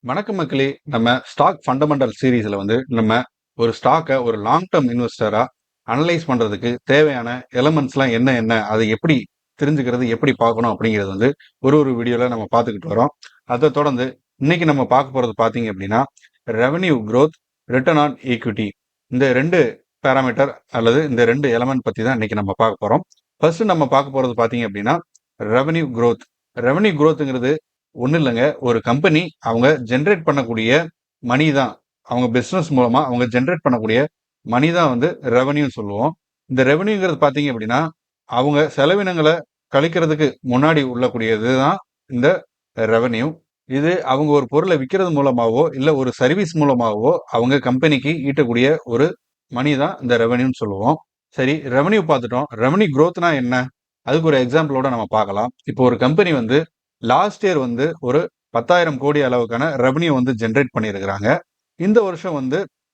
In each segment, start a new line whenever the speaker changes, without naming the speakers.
வணக்கம் மக்களே. நம்ம ஸ்டாக் ஃபண்டமெண்டல் சீரீஸ்ல நம்ம ஒரு ஸ்டாக்கை ஒரு லாங் டேர்ம் இன்வெஸ்டரா அனலைஸ் பண்றதுக்கு தேவையான எலமெண்ட்ஸ்லாம் என்ன என்ன அதை எப்படி தெரிஞ்சுக்கிறது, எப்படி பார்க்கணும் அப்படிங்கிறது ஒரு ஒரு வீடியோல நம்ம பார்த்துக்கிட்டு வரோம். அதை தொடர்ந்து இன்னைக்கு நம்ம பார்க்க போறது பார்த்தீங்க அப்படின்னா revenue growth, return on equity, இந்த ரெண்டு பேராமீட்டர் அல்லது இந்த ரெண்டு எலமெண்ட் பத்தி தான் இன்னைக்கு நம்ம பார்க்க போறோம். ஃபர்ஸ்ட் நம்ம பார்க்க போறது பார்த்தீங்க அப்படின்னா ரெவென்யூ growth. ரெவென்யூ growthங்கிறது ஒன்றும் இல்லைங்க, ஒரு கம்பெனி அவங்க ஜென்ரேட் பண்ணக்கூடிய மணி தான், அவங்க பிஸ்னஸ் மூலமா அவங்க ஜென்ரேட் பண்ணக்கூடிய மணி தான் ரெவன்யூ சொல்லுவோம். இந்த ரெவன்யூங்கிறது பார்த்தீங்க அப்படின்னா அவங்க செலவினங்களை கழிக்கிறதுக்கு முன்னாடி உள்ளக்கூடியது தான் இந்த ரெவன்யூ. இது அவங்க ஒரு பொருளை விற்கிறது மூலமாவோ இல்லை ஒரு சர்வீஸ் மூலமாவோ அவங்க கம்பெனிக்கு ஈட்டக்கூடிய ஒரு மணி தான் இந்த ரெவன்யூன்னு சொல்லுவோம். சரி, ரெவன்யூ பார்த்துட்டோம். ரெவன்யூ growthனா என்ன, அதுக்கு ஒரு எக்ஸாம்பிளோட நம்ம பார்க்கலாம். இப்போ ஒரு கம்பெனி லாஸ்ட் இயர் ஒரு 10,000 கோடி அளவுக்கான ரெவன்யூ ஜென்ரேட் பண்ணியிருக்கிறாங்க. இந்த வருஷம்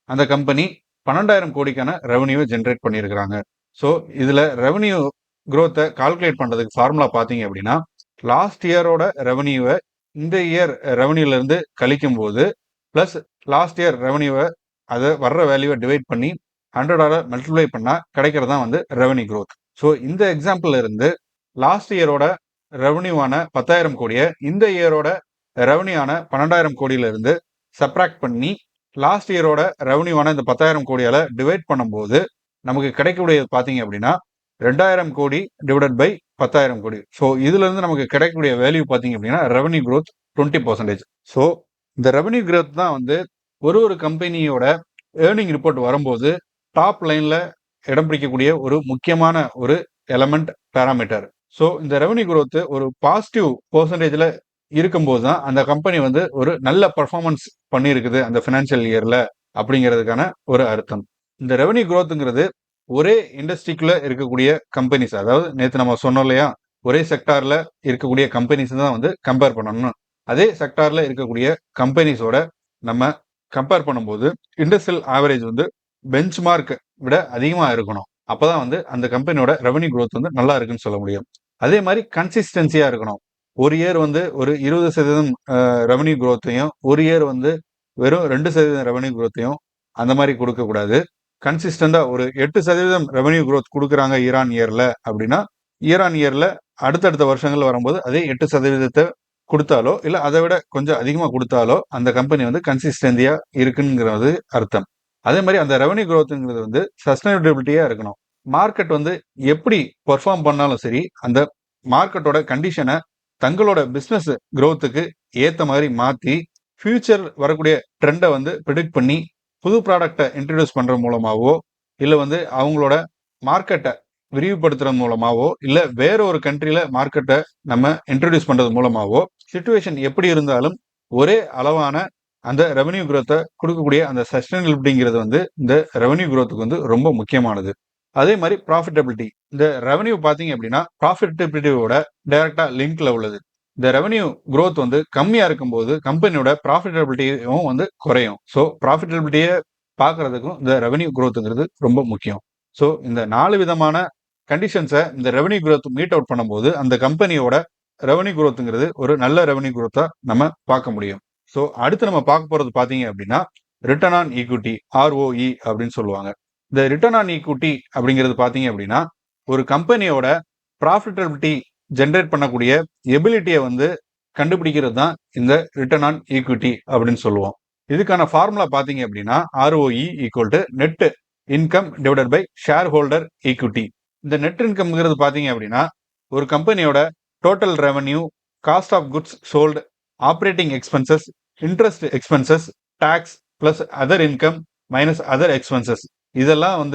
அந்த கம்பெனி 12,000 கோடிக்கான ரெவன்யூவை ஜென்ரேட் பண்ணியிருக்கிறாங்க. ஸோ இதுல ரெவன்யூ growth-ஐ கால்குலேட் பண்றதுக்கு ஃபார்முலா பார்த்தீங்க அப்படின்னா லாஸ்ட் இயரோட ரெவன்யூவை இந்த இயர் ரெவன்யூல இருந்து கழிக்கும் போது பிளஸ் லாஸ்ட் இயர் ரெவன்யூவை அதை வர்ற வேல்யூவை டிவைட் பண்ணி 100 மல்டிப்ளை பண்ணா கிடைக்கிறது தான் ரெவன்யூ growth. ஸோ இந்த எக்ஸாம்பிள் இருந்து லாஸ்ட் இயரோட ரெவன்யூவான 10,000 கோடியை இந்த இயரோட ரெவன்யூவான 12,000 கோடியில இருந்து சப்ராக்ட் பண்ணி லாஸ்ட் இயரோட ரெவன்யூவான இந்த 10,000 கோடியால டிவைட் பண்ணும்போது நமக்கு கிடைக்கக்கூடியது பார்த்தீங்க அப்படின்னா 2,000 கோடி டிவைடட் பை 10,000 கோடி. ஸோ இதுல இருந்து நமக்கு கிடைக்கக்கூடிய வேல்யூ பார்த்தீங்க அப்படின்னா ரெவன்யூ growth 20%. ஸோ இந்த ரெவன்யூ growth தான் ஒரு ஒரு கம்பெனியோட ஏர்னிங் ரிப்போர்ட் வரும்போது டாப் லைன்ல இடம் பிடிக்கக்கூடிய ஒரு முக்கியமான ஒரு எலமெண்ட் பேராமீட்டர். ஸோ இந்த ரெவன்யூ growth ஒரு பாசிட்டிவ் பெர்சன்டேஜ்ல இருக்கும்போது தான் அந்த கம்பெனி ஒரு நல்ல பர்ஃபார்மன்ஸ் பண்ணியிருக்குது அந்த ஃபினான்ஷியல் இயர்ல அப்படிங்கிறதுக்கான ஒரு அர்த்தம். இந்த ரெவன்யூ growthங்கிறது ஒரே இண்டஸ்ட்ரிக்குள்ள இருக்கக்கூடிய கம்பெனிஸ், அதாவது நேற்று நம்ம சொன்னோம் இல்லையா, ஒரே செக்டார்ல இருக்கக்கூடிய கம்பெனிஸ் தான் கம்பேர் பண்ணணும். அதே செக்டார்ல இருக்கக்கூடிய கம்பெனிஸோட நம்ம கம்பேர் பண்ணும்போது இண்டஸ்ட்ரியல் ஆவரேஜ் பெஞ்ச் மார்க் விட அதிகமா இருக்கணும். அப்பதான் அந்த கம்பெனியோட ரெவன்யூ growth நல்லா இருக்குன்னு சொல்ல முடியும். அதே மாதிரி கன்சிஸ்டன்சியா இருக்கணும். ஒரு இயர் ஒரு 20% ரெவன்யூ growth-ஐயும் ஒரு இயர் வெறும் 2% ரெவன்யூ growth-ஐயும் அந்த மாதிரி கொடுக்க கூடாது. கன்சிஸ்டண்டா ஒரு 8% ரெவன்யூ growth கொடுக்குறாங்க இயர் ஆன் இயர்ல அப்படின்னா இயர் ஆன் இயர்ல அடுத்தடுத்த வருஷங்கள் வரும்போது அதே 8% கொடுத்தாலோ இல்ல அதை விட கொஞ்சம் அதிகமா கொடுத்தாலோ அந்த கம்பெனி கன்சிஸ்டன்சியா இருக்குங்கிறது அர்த்தம். அதே மாதிரி அந்த ரெவன்யூ growthங்கிறது சஸ்டைனபிலிட்டியா இருக்கணும். மார்க்கெட் எப்படி பெர்ஃபார்ம் பண்ணாலும் சரி அந்த மார்க்கெட்டோட கண்டிஷனை தங்களோட பிசினஸ் growth-க்கு ஏத்த மாதிரி மாத்தி ஃபியூச்சர் வரக்கூடிய ட்ரெண்டை ப்ரிடிக்ட் பண்ணி புது ப்ராடக்டை இன்ட்ரடியூஸ் பண்றது மூலமாவோ இல்ல அவங்களோட மார்க்கெட்டை விரிவுபடுத்துறது மூலமாவோ இல்ல வேற ஒரு கண்ட்ரியில மார்க்கெட்டை நம்ம இன்ட்ரடியூஸ் பண்றது மூலமாவோ சிச்சுவேஷன் எப்படி இருந்தாலும் ஒரே அளவான அந்த ரெவன்யூ growth-ஐ கொடுக்கக்கூடிய அந்த சஸ்டைனபிலிட்டிங்கிறது இந்த ரெவன்யூ growth-க்கு ரொம்ப முக்கியமானது. அதே மாதிரி ப்ராஃபிட்டபிலிட்டி, இந்த ரெவன்யூ பார்த்தீங்க அப்படின்னா ப்ராஃபிட்டபிலிட்டியோட டைரக்டா லிங்க்ல உள்ளது. இந்த ரெவன்யூ growth கம்மியா இருக்கும்போது கம்பெனியோட ப்ராஃபிட்டபிலிட்டியும் குறையும். ஸோ ப்ராஃபிட்டபிலிட்டியை பார்க்கறதுக்கும் இந்த ரெவன்யூ growthங்கிறது ரொம்ப முக்கியம். ஸோ இந்த 4 விதமான கண்டிஷன்ஸை இந்த ரெவன்யூ growth மீட் அவுட் பண்ணும்போது அந்த கம்பெனியோட ரெவன்யூ growthங்கிறது ஒரு நல்ல ரெவன்யூ growth-ஆ நம்ம பார்க்க முடியும். ஸோ அடுத்து நம்ம பார்க்க போறது பார்த்தீங்க அப்படின்னா ரிட்டர்ன் ஆன் ஈக்விட்டி, ROE அப்படின்னு சொல்லுவாங்க. இந்த ரிட்டர்ன் ஆன் ஈக்விட்டி அப்படிங்கிறது பார்த்தீங்க அப்படின்னா ஒரு கம்பெனியோட ப்ராஃபிட்டபிலிட்டி ஜென்ரேட் பண்ணக்கூடிய எபிலிட்டியை கண்டுபிடிக்கிறது தான் இந்த ரிட்டர்ன் ஆன் ஈக்விட்டி அப்படின்னு சொல்லுவோம். இதுக்கான ஃபார்முலா பார்த்தீங்க அப்படின்னா ROE equal to net income divided by share holder equity. இந்த நெட் இன்கம்ங்கிறது பார்த்தீங்க அப்படின்னா ஒரு கம்பெனியோட total revenue, cost of goods sold, operating expenses, interest expenses, tax plus other income minus other expenses, இதெல்லாம்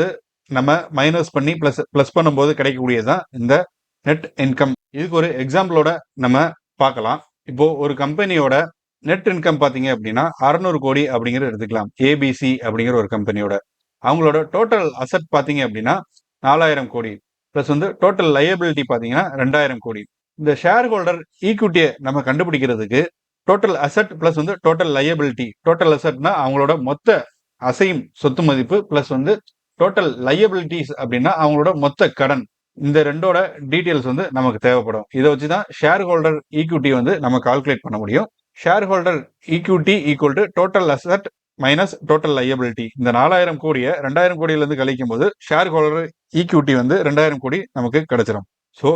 நம்ம மைனஸ் பண்ணி பிளஸ் பண்ணும்போது கிடைக்கக்கூடியதுதான் இந்த நெட் இன்கம். இதுக்கு ஒரு எக்ஸாம்பிளோட நம்ம பார்க்கலாம். இப்போ ஒரு கம்பெனியோட நெட் இன்கம் பார்த்தீங்க அப்படின்னா 600 கோடி அப்படிங்கிறது எடுத்துக்கலாம். ஏபிசி அப்படிங்கிற ஒரு கம்பெனியோட அவங்களோட டோட்டல் அசெட் பார்த்தீங்க அப்படின்னா 4,000 கோடி பிளஸ் டோட்டல் லயபிலிட்டி பார்த்தீங்கன்னா 2,000 கோடி. இந்த ஷேர் ஹோல்டர் ஈக்விட்டியை நம்ம கண்டுபிடிக்கிறதுக்கு total asset plus total liability, total அசெட்னா அவங்களோட மொத்த அசையும் சொத்து மதிப்பு பிளஸ் டோட்டல் லயபிலிட்டிஸ் அப்படின்னா அவங்களோட மொத்த கடன், இந்த ரெண்டோட டீட்டெயில்ஸ் நமக்கு தேவைப்படும். இதை வச்சுதான் ஷேர் ஹோல்டர் ஈக்விட்டி நம்ம கால்குலேட் பண்ண முடியும். Share holder equity equal to total asset minus total liability. இந்த 4000 கோடியை 2000 கோடியிலிருந்து கழிக்கும் போது ஷேர் ஹோல்டர் ஈக்விட்டி வந்து 2000 கோடி நமக்கு கிடைச்சிடும். ஸோ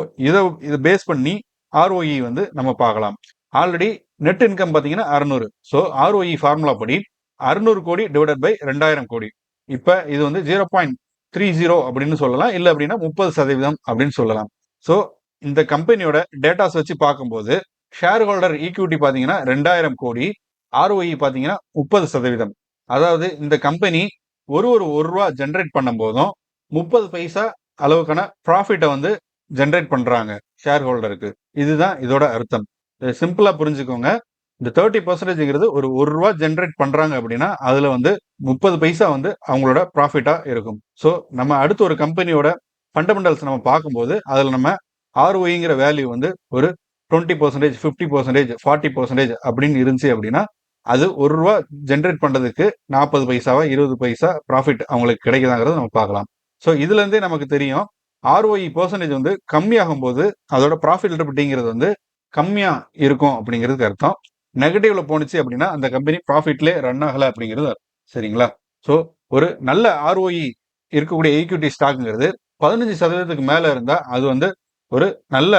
இதை பேஸ் பண்ணி ஆர்ஓஇ வந்து நம்ம பார்க்கலாம். ஆல்ரெடி நெட் இன்கம் பார்த்தீங்கன்னா 600. ஸோ ஆர்ஓஇ ஃபார்முலா படி 600 கோடி டிவைடட் பை 2000 கோடி. இப்போ இது வந்து 0.30 அப்படின்னு சொல்லலாம், இல்லை அப்படின்னா 30% அப்படின்னு சொல்லலாம். ஸோ இந்த கம்பெனியோட டேட்டாஸ் வச்சு பார்க்கும்போது ஷேர் ஹோல்டர் ஈக்விட்டி பார்த்தீங்கன்னா 2000 கோடி, ஆர்ஓஇ பார்த்தீங்கன்னா 30%. அதாவது இந்த கம்பெனி ஒரு ரூபா ஜென்ரேட் பண்ணும் போதும் 30 பைசா அளவுக்கான ப்ராஃபிட்டை வந்து ஜென்ரேட் பண்றாங்க ஷேர் ஹோல்டருக்கு. இதுதான் இதோட அர்த்தம். சிம்பிளா புரிஞ்சுக்கோங்க. இந்த 30%ங்கிறது ஒரு ரூபா ஜென்ரேட் பண்றாங்க அப்படின்னா அதுல வந்து 30 பைசா வந்து அவங்களோட ப்ராஃபிட்டா இருக்கும். ஸோ நம்ம அடுத்து ஒரு கம்பெனியோட ஃபண்டமெண்டல்ஸ் நம்ம பார்க்கும்போது அதுல நம்ம ஆர்ஓஇங்கிற வேல்யூ வந்து ஒரு 20%, 50%, 40% அப்படின்னு இருந்துச்சு அப்படின்னா அது ஒரு ரூபா ஜென்ரேட் பண்றதுக்கு 40 பைசாவா 20 பைசா ப்ராஃபிட் அவங்களுக்கு கிடைக்குதாங்கிறத நம்ம பார்க்கலாம். ஸோ இதுல இருந்தே நமக்கு தெரியும் ஆர்ஓஇ பெர்சன்டேஜ் வந்து கம்மியாகும் போது அதோட ப்ராஃபிட்டபிலிட்டிங்கிறது வந்து கம்மியா இருக்கும் அப்படிங்கிறதுக்கு அர்த்தம். நெகட்டிவ்ல போனுச்சு அப்படின்னா அந்த கம்பெனி ப்ராஃபிட்லேயே ரன் ஆகல அப்படிங்கிறது சரிங்களா. ஸோ ஒரு நல்ல ஆர்ஓஇ இருக்கக்கூடிய ஈக்விட்டி ஸ்டாக்ங்கிறது 15% மேல இருந்தா அது வந்து ஒரு நல்ல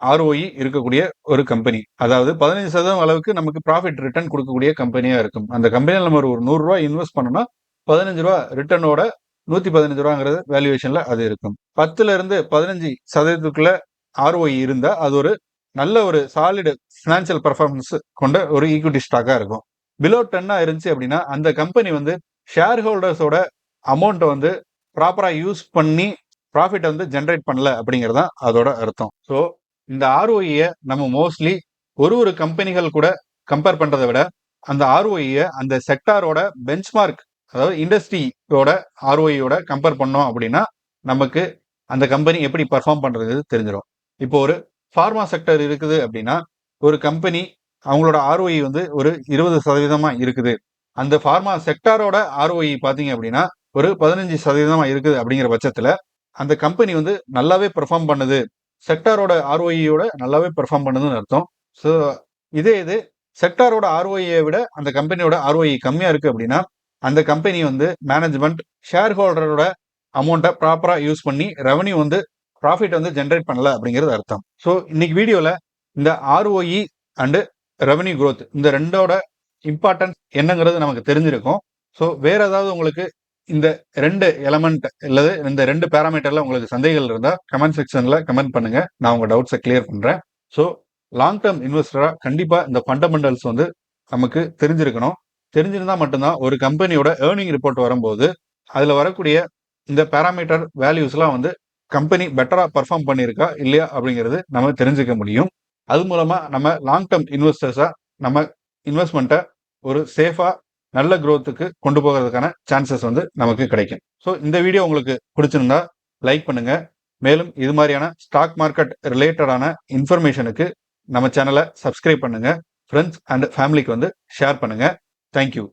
ஆர்ஓஇ இருக்கக்கூடிய ஒரு கம்பெனி. அதாவது 15% அளவுக்கு நமக்கு ப்ராஃபிட் ரிட்டர்ன் கொடுக்கக்கூடிய கம்பெனியா இருக்கும். அந்த கம்பெனியில் நம்ம ஒரு 100 ரூபாய் இன்வெஸ்ட் பண்ணோம்னா 15 ரூபா ரிட்டர்னோட 115 ரூபாங்கிறது வேல்யூவேஷன்ல அது இருக்கும். 10ல இருந்து 15% ஆர்ஓஇ இருந்தா அது ஒரு நல்ல ஒரு சாலிடு பினான்சியல் பெர்ஃபார்மன்ஸ் கொண்ட ஒரு ஈக்விட்டி ஸ்டாக்கா இருக்கும். பிலோ 10 இருந்துச்சு அப்படின்னா அந்த கம்பெனி வந்து ஷேர் ஹோல்டர்ஸோட அமௌண்ட்டை வந்து ப்ராப்பரா யூஸ் பண்ணி ப்ராஃபிட் வந்து ஜென்ரேட் பண்ணல அப்படிங்கிறதா அதோட அர்த்தம். ஸோ இந்த ஆர்ஓஇயை நம்ம மோஸ்ட்லி ஒரு கம்பெனிகள் கூட கம்பேர் பண்றதை விட அந்த ஆர்ஓஇயை அந்த செக்டாரோட பெஞ்ச்மார்க், அதாவது இண்டஸ்ட்ரியோட ஆர்ஓஇயோட கம்பேர் பண்ணோம் அப்படின்னா நமக்கு அந்த கம்பெனி எப்படி பர்ஃபார்ம் பண்றது தெரிஞ்சிடும். இப்போ ஒரு ஃபார்மா செக்டர் இருக்குது அப்படின்னா ஒரு கம்பெனி அவங்களோட ஆர்ஓஇ வந்து ஒரு 20% இருக்குது. அந்த ஃபார்மா செக்டாரோட ஆர்ஓஇ பார்த்தீங்க அப்படின்னா ஒரு 15% இருக்குது. அப்படிங்கிற பட்சத்துல அந்த கம்பெனி வந்து நல்லாவே பெர்ஃபார்ம் பண்ணுது, செக்டாரோட ஆர்ஓஇயோட நல்லாவே பெர்ஃபார்ம் பண்ணுதுன்னு அர்த்தம். ஸோ இது செக்டாரோட ஆர்ஓஇயை விட அந்த கம்பெனியோட ஆர்ஓஇ கம்மியா இருக்கு அப்படின்னா அந்த கம்பெனி வந்து மேனேஜ்மெண்ட் ஷேர் ஹோல்டரோட அமௌண்ட்டை ப்ராப்பரா யூஸ் பண்ணி ரெவன்யூ வந்து ப்ராஃபிட் வந்து ஜென்ரேட் பண்ணல அப்படிங்கிறது அர்த்தம். ஸோ இன்னைக்கு வீடியோல இந்த ஆர்ஓஇ அண்டு ரெவன்யூ க்ரோத் இந்த ரெண்டோட இம்பார்ட்டன்ஸ் என்னங்கிறது நமக்கு தெரிஞ்சிருக்கும். ஸோ வேற ஏதாவது உங்களுக்கு இந்த 2 எலமெண்ட் அல்லது இந்த 2 பேராமீட்டர்ல உங்களுக்கு சந்தேகங்கள் இருந்தா கமெண்ட் செக்ஷன்ல கமெண்ட் பண்ணுங்க, நான் உங்க டவுட்ஸை கிளியர் பண்றேன். ஸோ லாங் டேர்ம் இன்வெஸ்டரா கண்டிப்பா இந்த ஃபண்டமெண்டல்ஸ் வந்து நமக்கு தெரிஞ்சிருக்கணும். தெரிஞ்சிருந்தா மட்டும்தான் ஒரு கம்பெனியோட ஏர்னிங் ரிப்போர்ட் வரும்போது அதுல வரக்கூடிய இந்த பேராமீட்டர் வேல்யூஸ்லாம் வந்து கம்பெனி பெட்டரா பர்ஃபார்ம் பண்ணியிருக்கா இல்லையா அப்படிங்கிறது நம்ம தெரிஞ்சுக்க முடியும். அது மூலமா நம்ம லாங் டேர்ம் இன்வெஸ்டர்ஸா நம்ம இன்வெஸ்ட்மெண்ட்டை ஒரு சேஃபா நல்ல க்ரோத்துக்கு கொண்டு போகிறதுக்கான சான்சஸ் வந்து நமக்கு கிடைக்கும். ஸோ இந்த வீடியோ உங்களுக்கு பிடிச்சிருந்தா லைக் பண்ணுங்க. மேலும் இது மாதிரியான ஸ்டாக் மார்க்கெட் ரிலேட்டடான இன்ஃபர்மேஷனுக்கு நம்ம சேனலை சப்ஸ்கிரைப் பண்ணுங்க. ஃப்ரெண்ட்ஸ் அண்ட் ஃபேமிலிக்கு வந்து ஷேர் பண்ணுங்க. தேங்க்யூ.